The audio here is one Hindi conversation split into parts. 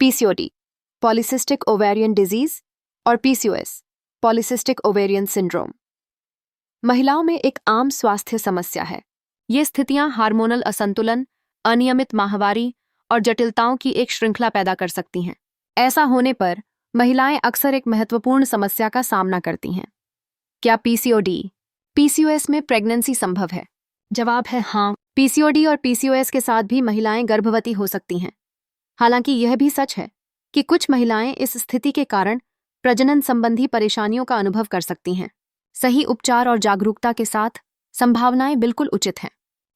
पीसीओडी, पॉलीसिस्टिक ओवेरियन डिजीज, और पीसीओएस, पॉलीसिस्टिक ओवेरियन सिंड्रोम महिलाओं में एक आम स्वास्थ्य समस्या है। ये स्थितियां हार्मोनल असंतुलन, अनियमित माहवारी और जटिलताओं की एक श्रृंखला पैदा कर सकती हैं। ऐसा होने पर महिलाएं अक्सर एक महत्वपूर्ण समस्या का सामना करती हैं। क्या पीसीओडी, पीसीओएस में प्रेगनेंसी संभव है? जवाब है हाँ। पीसीओडी और पीसीओएस के साथ भी महिलाएं गर्भवती हो सकती हैं। हालांकि यह भी सच है कि कुछ महिलाएं इस स्थिति के कारण प्रजनन संबंधी परेशानियों का अनुभव कर सकती हैं। सही उपचार और जागरूकता के साथ संभावनाएं बिल्कुल उचित हैं।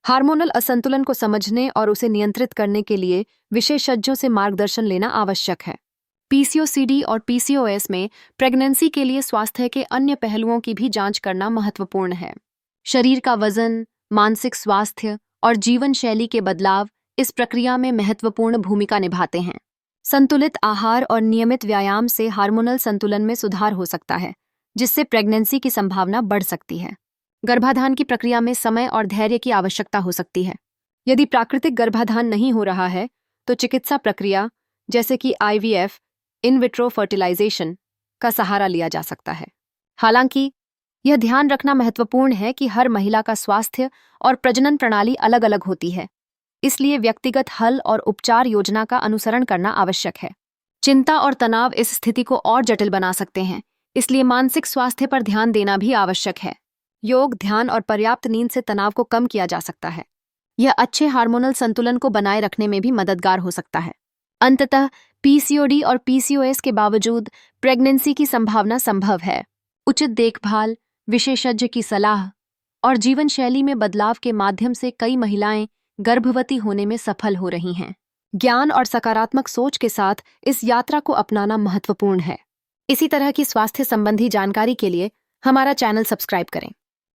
हार्मोनल असंतुलन को समझने और उसे नियंत्रित करने के लिए विशेषज्ञों से मार्गदर्शन लेना आवश्यक है। पीसीओसीडी और पीसीओएस में प्रेगनेंसी के लिए स्वास्थ्य के अन्य पहलुओं की भी जांच करना महत्वपूर्ण है। शरीर का वजन, मानसिक स्वास्थ्य और जीवन शैली के बदलाव इस प्रक्रिया में महत्वपूर्ण भूमिका निभाते हैं। संतुलित आहार और नियमित व्यायाम से हार्मोनल संतुलन में सुधार हो सकता है, जिससे प्रेगनेंसी की संभावना बढ़ सकती है। गर्भाधान की प्रक्रिया में समय और धैर्य की आवश्यकता हो सकती है। यदि प्राकृतिक गर्भाधान नहीं हो रहा है, तो चिकित्सा प्रक्रिया जैसे कि आईवीएफ, इन विट्रो फर्टिलाइजेशन का सहारा लिया जा सकता है। हालांकि यह ध्यान रखना महत्वपूर्ण है कि हर महिला का स्वास्थ्य और प्रजनन प्रणाली अलग अलग होती है, इसलिए व्यक्तिगत हल और उपचार योजना का अनुसरण करना आवश्यक है। चिंता और तनाव इस स्थिति को और जटिल बना सकते हैं, इसलिए मानसिक स्वास्थ्य पर ध्यान देना भी आवश्यक है। योग, ध्यान और पर्याप्त नींद से तनाव को कम किया जा सकता है। यह अच्छे हार्मोनल संतुलन को बनाए रखने में भी मददगार हो सकता है। अंततः पीसीओडी और पीसीओएस के बावजूद प्रेगनेंसी की संभावना संभव है। उचित देखभाल, विशेषज्ञ की सलाह और जीवन शैली में बदलाव के माध्यम से कई महिलाएं गर्भवती होने में सफल हो रही हैं। ज्ञान और सकारात्मक सोच के साथ इस यात्रा को अपनाना महत्वपूर्ण है। इसी तरह की स्वास्थ्य संबंधी जानकारी के लिए हमारा चैनल सब्सक्राइब करें।